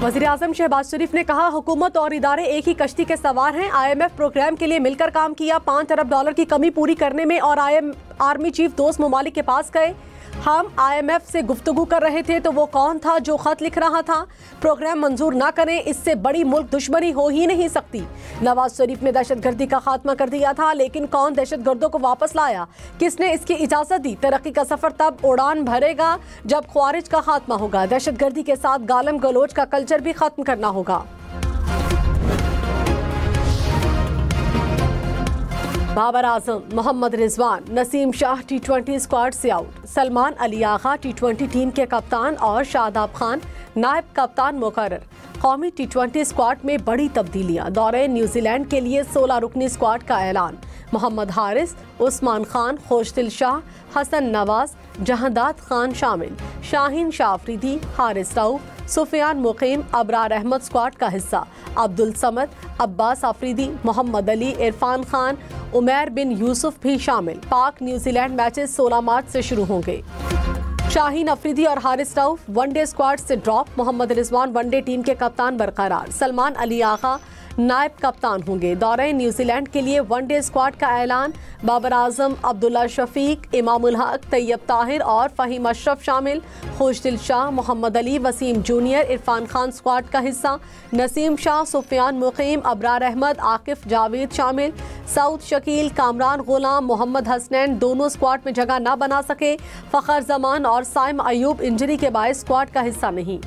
वज़ीर-ए-आज़म शहबाज शरीफ ने कहा, हुकूमत और इदारे एक ही कश्ती के सवार हैं। IMF प्रोग्राम के लिए मिलकर काम किया। $5 अरब की कमी पूरी करने में और आर्मी चीफ दोस्त ममालिक के पास गए। हम IMF से गुफ्तगू कर रहे थे तो वो कौन था जो खत लिख रहा था? प्रोग्राम मंजूर ना करें, इससे बड़ी मुल्क दुश्मनी हो ही नहीं सकती। नवाज शरीफ ने दहशतगर्दी का खात्मा कर दिया था, लेकिन कौन दहशतगर्दों को वापस लाया? किसने इसकी इजाजत दी? तरक्की का सफर तब उड़ान भरेगा जब ख्वारिज का खात्मा होगा। दहशतगर्दी के साथ गालम गलोच का कल्चर भी खत्म करना होगा। बाबर आजम, मोहम्मद रिजवान, नसीम शाह T20 स्क्वाड से out. Salman Ali Agha T20 team के कप्तान और शादाब खान नायब कप्तान मुकर्रर। कौमी T20 स्क्वाड में बड़ी तब्दीलियां। दौरे न्यूजीलैंड के लिए 16 रुकनी स्क्वाड का ऐलान। मोहम्मद हारिस, उस्मान खान, खोशदिल शाह, हसन नवाज, जहांदाद खान शामिल। शाहीन शाह अफरीदी, हारिस रऊफ, सुफियान मुकीम, अबरार अहमद स्क्वाड का हिस्सा। अब्दुल समद, अब्बास अफरीदी, मोहम्मद अली, इरफान खान, उमैर बिन यूसुफ भी शामिल। पाक न्यूजीलैंड मैचेस 16 मार्च से शुरू होंगे। शाहीन अफरीदी और हारिस रऊफ वनडे स्क्वाड से drop. Mohammad Rizwan one day team के कप्तान बरकरार। सलमान अली आगा नायब कप्तान होंगे। दौरे न्यूजीलैंड के लिए वनडे स्क्वाड का ऐलान। बाबर आजम, अब्दुल्ला शफीक, इमामुल हक, तैयब ताहिर और फ़हीम अशरफ शामिल। खुशदिल शाह, मोहम्मद अली, वसीम जूनियर, इरफान खान स्क्वाड का हिस्सा। नसीम शाह, सुफियान मुकीम, अबरार अहमद, आकिफ जावेद शामिल। सऊद शकील, कामरान गुलाम, मोहम्मद हसनैन दोनों स्क्वाड में जगह न बना सके। फ़खर जमान और साइम अयूब इंजरी के बायस स्क्वाड का हिस्सा नहीं।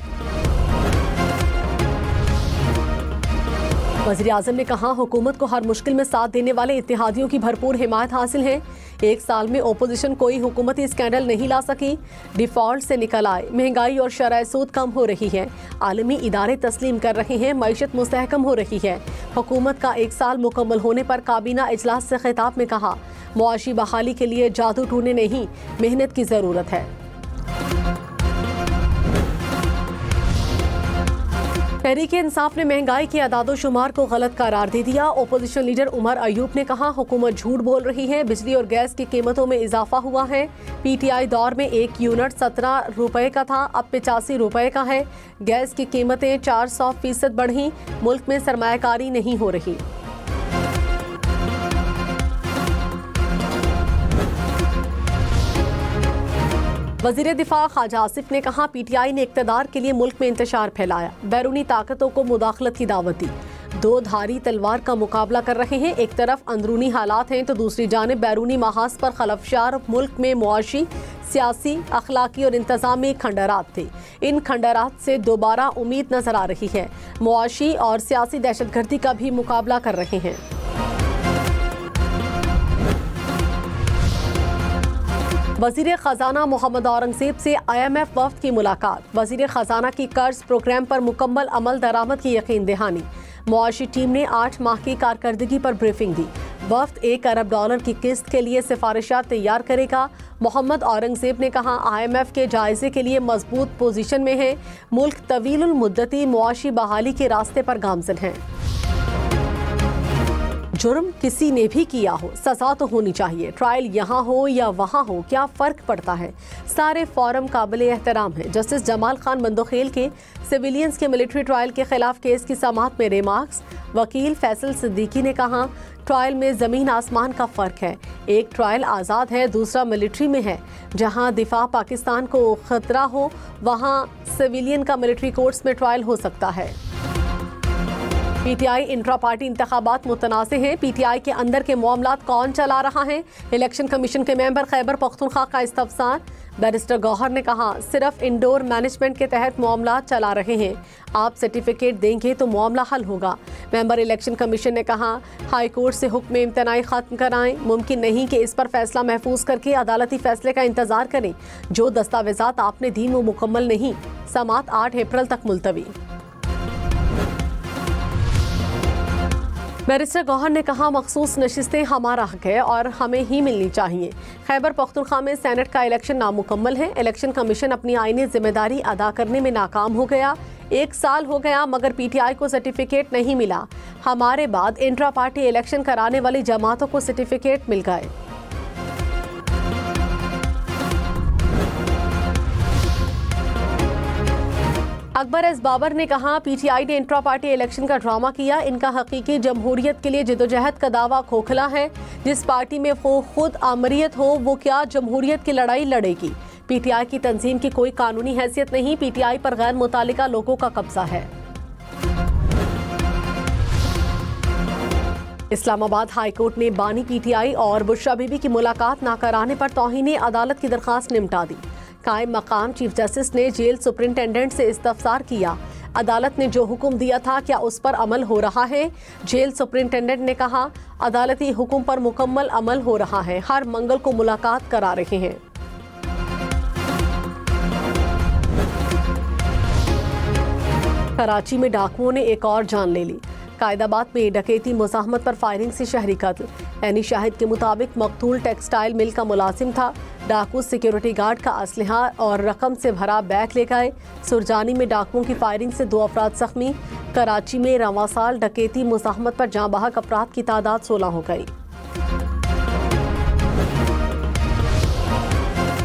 वज़ीर-ए-आज़म ने कहा, हुकूमत को हर मुश्किल में साथ देने वाले इत्तेहादियों की भरपूर हिमायत हासिल है। एक साल में ओपोजिशन कोई हुकूमती स्कैंडल नहीं ला सकी। डिफॉल्ट से निकल आए। महंगाई और शरह सूद कम हो रही है। आलमी इदारे तस्लीम कर रहे हैं। मईशत मुस्तहकम हो रही है। हुकूमत का 1 साल मुकम्मल होने पर काबीना इजलास से खिताब में कहा, मुआशी बहाली के लिए जादू टूने नहीं, मेहनत की ज़रूरत है। तहरीक इंसाफ ने महंगाई के अदादो शुमार को गलत करार दे दिया। ओपोजिशन लीडर उमर अयूब ने कहा, हुकूमत झूठ बोल रही है। बिजली और गैस की कीमतों में इजाफा हुआ है। PTI दौर में 1 यूनिट 17 रुपए का था, अब 85 रुपए का है। गैस की कीमतें 400% बढ़ी। मुल्क में सरमायाकारी नहीं हो रही। वज़ीर दिफा ख्वाजा आसिफ ने कहा, PTI ने इक़्तिदार के लिए मुल्क में इंतशार फैलाया, बैरूनी ताकतों को मुदाखलत की दावत दी। 2 धारी तलवार का मुकाबला कर रहे हैं। एक तरफ अंदरूनी हालात हैं तो दूसरी जानिब बैरूनी महाज पर खलफशार मुल्क में मुआशी, सियासी, अखलाकी और इंतजामी खंडरात थे। इन खंडरात से दोबारा उम्मीद नजर आ रही है। मुआशी और सियासी दहशतगर्दी का भी मुकाबला कर रहे हैं। वज़ीर ख़जाना मोहम्मद औरंगज़ेब से IMF वफ़द की मुलाकात। वज़ीर ख़जाना की कर्ज प्रोग्राम पर मुकम्मल अमल दरामद की यकीन दहानी। मुआशी टीम ने 8 माह की कारकर्दगी पर ब्रीफिंग दी। वफ़द $1 अरब की किस्त के लिए सिफारिशात तैयार करेगा। मोहम्मद औरंगज़ेब ने कहा, IMF के जायजे के लिए मजबूत पोजीशन में है। मुल्क तवीलुल मुद्दती मुआशी बहाली के रास्ते पर गामज़न है। जुर्म किसी ने भी किया हो, सजा तो होनी चाहिए। ट्रायल यहाँ हो या वहाँ हो, क्या फ़र्क पड़ता है? सारे फॉरम काबिल एहतराम है। जस्टिस जमाल खान बंदोखेल के सिविलियंस के मिलिट्री ट्रायल के खिलाफ केस की समाअत में रिमार्क्स। वकील फैसल सिद्दीकी ने कहा, ट्रायल में ज़मीन आसमान का फ़र्क है। एक ट्रायल आज़ाद है, दूसरा मिलिट्री में है। जहाँ दिफा पाकिस्तान को ख़तरा हो, वहाँ सिविलियन का मिलिट्री कोर्ट्स में ट्रायल हो सकता है। PTI इंट्रा पार्टी इंतखाबात मुतनाज़ हैं। PTI के अंदर के मामलात कौन चला रहा है? इलेक्शन कमीशन के मेंबर खैबर पख्तूनख्वा का इस्तफसार। बैरिस्टर गौहर ने कहा, सिर्फ इंडोर मैनेजमेंट के तहत मामलात चला रहे हैं। आप सर्टिफिकेट देंगे तो मामला हल होगा। मेंबर इलेक्शन कमीशन ने कहा, हाई कोर्ट से हुक्म इम्तनाई खत्म कराएं। मुमकिन नहीं कि इस पर फैसला महफूज करके अदालती फैसले का इंतजार करें। जो दस्तावेजात आपने दी वो मुकम्मल नहीं। समाअत 8 अप्रैल तक मुलतवी। बैरिस्टर गौहर ने कहा, मखसूस नशिस्तें हमारा हक है और हमें ही मिलनी चाहिए। खैबर पख्तूनख्वा में सेनेट का इलेक्शन नामुकम्मल है। इलेक्शन कमीशन अपनी आईनी जिम्मेदारी अदा करने में नाकाम हो गया। 1 साल हो गया मगर PTI को सर्टिफिकेट नहीं मिला। हमारे बाद इंट्रा पार्टी इलेक्शन कराने वाली जमातों को सर्टिफिकेट मिल गए। अकबर एस बाबर ने कहा, पीटीआई ने इंट्रा पार्टी इलेक्शन का ड्रामा किया। इनका हकीकी जमहूरियत के लिए जिदोजहद का दावा खोखला है। जिस पार्टी में खुद आमरीत हो वो क्या जमहूरियत की लड़ाई लड़ेगी। पीटीआई की तंजीम की कोई कानूनी हैसियत नहीं। पीटीआई पर गैर मुतालिका लोगों का कब्जा है। इस्लामाबाद हाई कोर्ट ने बानी पीटीआई और बुशरा बीबी की मुलाकात न कराने पर तौहीन अदालत की दरखास्त निपटा दी। कायम मकाम चीफ जस्टिस ने जेल सुपरिंटेंडेंट से इस्तफसार किया। अदालत ने जो हुक्म दिया था क्या उस पर अमल हो रहा है। जेल सुपरिंटेंडेंट ने कहा, अदालती हुक्म पर मुकम्मल अमल हो रहा है। हर मंगल को मुलाकात करा रहे हैं। कराची में डाकुओं ने एक और जान ले ली। कायदाबाद में डकैती मुज़ाहमत पर फायरिंग से शहरी कत्ल। एनी शाहिद के मुताबिक मकतूल टेक्सटाइल मिल का मुलाजिम था। डाकू सिक्योरिटी गार्ड का असलहा और रकम से भरा बैग ले गए। सुरजानी में डाकुओं की फायरिंग से 2 अफराद जख्मी। कराची में रवां साल डकैती मुज़ाहमत पर जाँ बहक अफराद की तादाद 16 हो गई।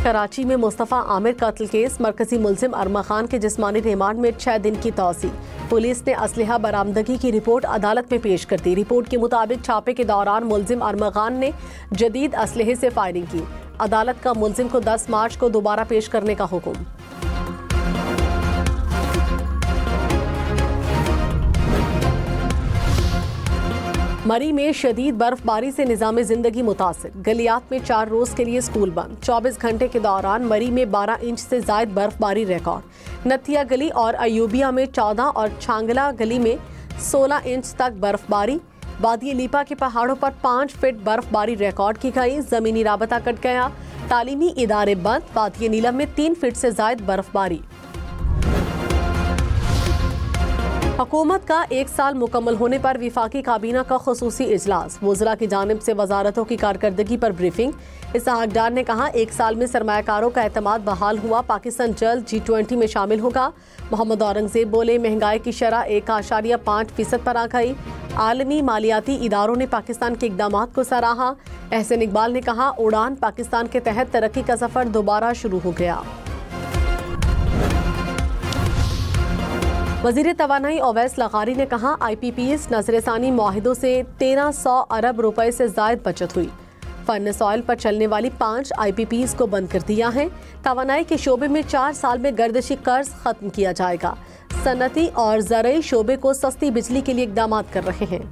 कराची में मुस्तफ़ा आमिर कत्ल केस, मरकजी मुलजिम अरमा खान के जिस्मानी रिमांड में 6 दिन की तौसी। पुलिस ने असलहा बरामदगी की रिपोर्ट अदालत में पेश कर दी। रिपोर्ट के मुताबिक छापे के दौरान मुलजिम अरमा खान ने जदीद असलहे से फायरिंग की। अदालत का मुलजिम को 10 मार्च को दोबारा पेश करने का हुक्म। मरी में शदीद बर्फबारी से निज़ाम जिंदगी मुतासिर। गलियात में 4 रोज के लिए स्कूल बंद। 24 घंटे के दौरान मरी में 12 इंच से जायद बर्फबारी रिकॉर्ड। नथिया गली और अयूबिया में 14 और छांगला गली में 16 इंच तक बर्फबारी। वादी लीपा के पहाड़ों पर 5 फीट बर्फबारी रिकॉर्ड की गई। जमीनी राबता कट गया। तालीमी इदारे बंद। वादी नीलम में 3 फीट से जायद बर्फबारी। हुकूमत का 1 साल मुकम्मल होने पर विफाकी काबीना का खुसूसी इजलास। वज़रा की जानिब से वजारतों की कारकर्दगी पर ब्रीफिंग। इसहाक डार ने कहा, 1 साल में सरमायाकारों का एतमाद बहाल हुआ। पाकिस्तान जल्द G20 में शामिल होगा। मोहम्मद औरंगजेब बोले, महंगाई की शरह 1.5% पर आ गई। आलमी मालियाती इदारों ने पाकिस्तान के इकदामात को सराहा। एहसन इकबाल ने कहा, उड़ान पाकिस्तान के तहत तरक्की का सफर दोबारा शुरू हो गया। वज़ीर तवानाई ओवैस लगारी ने कहा, IPPs नजरसानी मुआहिदों से 1300 अरब रुपए से जायद बचत हुई। फर्नेस ऑयल पर चलने वाली 5 IPPs को बंद कर दिया है। तवानाई के शोबे में 4 साल में गर्दिशी कर्ज खत्म किया जाएगा। सनती और ज़रई शोबे को सस्ती बिजली के लिए इकदाम कर रहे हैं।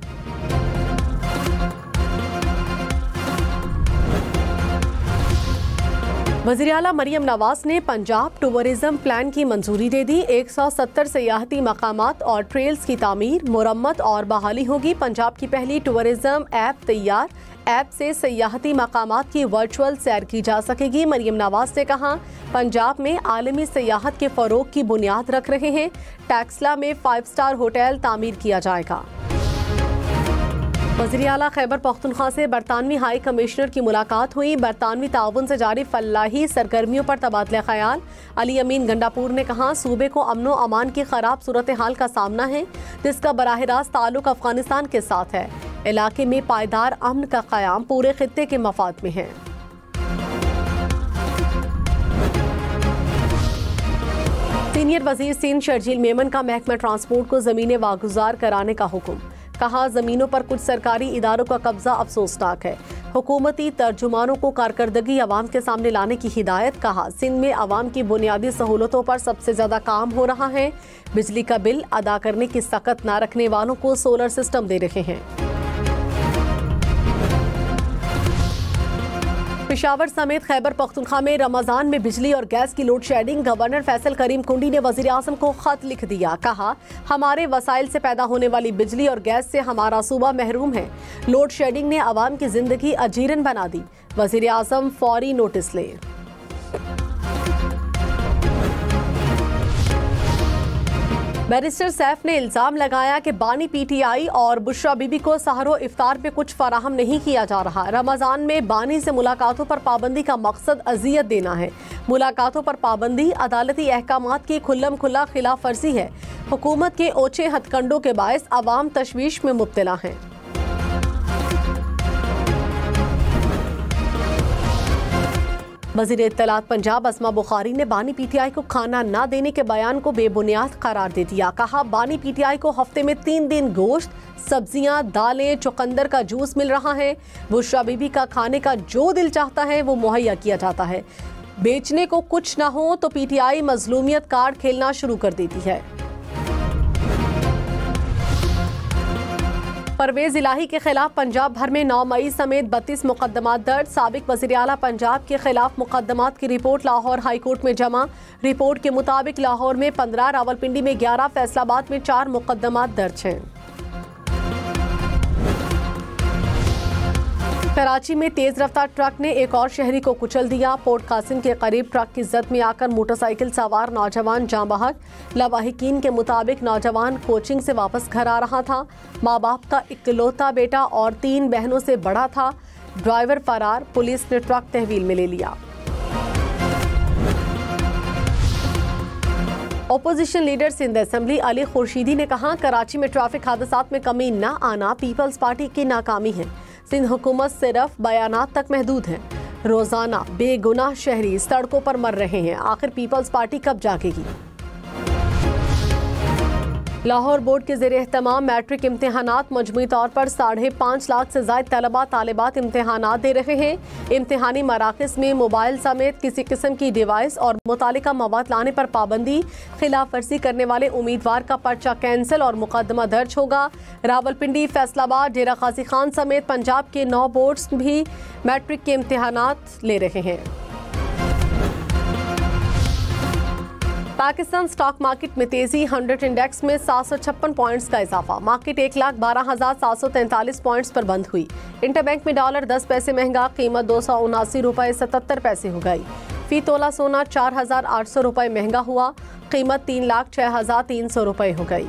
वज़ीर आला मरियम नवाज ने पंजाब टूरिज्म प्लान की मंजूरी दे दी। 170 सियाहती मकामात और ट्रेल्स की तामीर, मुरम्मत और बहाली होगी। पंजाब की पहली टूरिज्म ऐप तैयार। ऐप से सियाहती मकामात की वर्चुअल सैर की जा सकेगी। मरियम नवाज ने कहा, पंजाब में आलमी सियाहत के फ़रोग की बुनियाद रख रहे हैं। टैक्सला में 5 स्टार होटल तामीर किया जाएगा। वज़ीर आला खैबर पख्तूनख्वा से बरतानवी हाई कमिश्नर की मुलाकात हुई। बरतानवी ताउन से जारी फलाही सरगर्मियों पर तबादला ख्याल। अली अमीन गंडापुर ने कहा, सूबे को अमनो अमान की खराब सूरत हाल का सामना है, जिसका बराह रास्त ताल्लुक अफगानिस्तान के साथ है। इलाके में पायदार अमन का क़याम पूरे खित्ते के मफाद में है। सीनियर वजीर सिंध शर्जील मेमन का महकमा ट्रांसपोर्ट को ज़मीनें वागुजार कराने का हुक्म। कहा, ज़मीनों पर कुछ सरकारी इदारों का कब्जा अफसोसनाक है। हुकूमती तर्जुमानों को कारकर्दगी अवाम के सामने लाने की हिदायत। कहा, सिंध में अवाम की बुनियादी सहूलतों पर सबसे ज़्यादा काम हो रहा है। बिजली का बिल अदा करने की सकत ना रखने वालों को सोलर सिस्टम दे रहे हैं। पेशावर समेत खैबर पख्तूनख्वा में रमजान में बिजली और गैस की लोड शेडिंग। गवर्नर फैसल करीम कुंडी ने वजीर आज़म को खत लिख दिया। कहा, हमारे वसाइल से पैदा होने वाली बिजली और गैस से हमारा सूबा महरूम है। लोड शेडिंग ने आवाम की जिंदगी अजीरन बना दी। वजीर आज़म फौरी नोटिस ले। बैरिस्टर सैफ ने इल्जाम लगाया कि बानी पीटीआई और बुशरा बीबी को सहरो इफ्तार पे कुछ फराहम नहीं किया जा रहा। रमजान में बानी से मुलाकातों पर पाबंदी का मकसद अजियत देना है। मुलाकातों पर पाबंदी अदालती अहकामात की खुल्लम खुल्ला खिलाफ वर्जी है। हुकूमत के ओछे हथकंडों के बायस अवाम तशवीश में मुब्तला हैं। वज़ीर इत्तलात पंजाब अस्मा बुखारी ने बानी पीटीआई को खाना न देने के बयान को बेबुनियाद करार दे दिया। कहा, बानी पीटीआई को हफ्ते में 3 दिन गोश्त, सब्जियां, दालें, चुकंदर का जूस मिल रहा है। बुशरा बीबी का खाने का जो दिल चाहता है वो मुहैया किया जाता है। बेचने को कुछ ना हो तो पीटीआई मजलूमियत कार्ड खेलना शुरू कर देती है। परवेज इलाही के खिलाफ पंजाब भर में 9 मई समेत 32 मुकदमात दर्ज। साबिक वज़ीर आला पंजाब के खिलाफ मुकदमात की रिपोर्ट लाहौर हाई कोर्ट में जमा। रिपोर्ट के मुताबिक लाहौर में 15, रावलपिंडी में 11, फैसलाबाद में 4 मुकदमात दर्ज हैं। कराची में तेज रफ्तार ट्रक ने एक और शहरी को कुचल दिया। पोर्ट कासिम के करीब ट्रक की जद में आकर मोटरसाइकिल सवार नौजवान जाँ बहक। लवाहिकीन के मुताबिक नौजवान कोचिंग से वापस घर आ रहा था। माँ बाप का इकलौता बेटा और 3 बहनों से बड़ा था। ड्राइवर फरार, पुलिस ने ट्रक तहवील में ले लिया। Opposition leader Sindh assembly Ali Khurshidi ने कहा, कराची में ट्रैफिक हादसात में कमी न आना पीपल्स पार्टी की नाकामी है। सिंध हुकूमत सिर्फ बयानात तक महदूद है। रोजाना बेगुनाह शहरी सड़कों पर मर रहे हैं। आखिर पीपल्स पार्टी कब जागेगी? लाहौर बोर्ड के ज़ेरे एहतमाम मैट्रिक इम्तिहानात मजमूई तौर पर 5.5 लाख से ज़ायद तलबा तालिबात इम्तिहानात दे रहे हैं। इम्तिहानी मराकज़ में मोबाइल समेत किसी किस्म की डिवाइस और मुतालिका मवाद लाने पर पाबंदी। खिलाफ वर्जी करने वाले उम्मीदवार का पर्चा कैंसिल और मुकदमा दर्ज होगा। रावलपिंडी, फैसलाबाद, डेरा गाजी खान समेत पंजाब के 9 बोर्ड्स भी मैट्रिक के इम्तिहानात ले रहे हैं। पाकिस्तान स्टॉक मार्केट में तेजी, 100 इंडेक्स में 756 पॉइंट्स का इजाफा। मार्केट 1,12,743 पॉइंट्स पर बंद हुई। इंटरबैंक में डॉलर 10 पैसे महंगा, कीमत 279 रुपये 77 पैसे हो गई। फी तोला सोना 4,800 रुपये महंगा हुआ, कीमत 3,06,300 रुपये हो गई।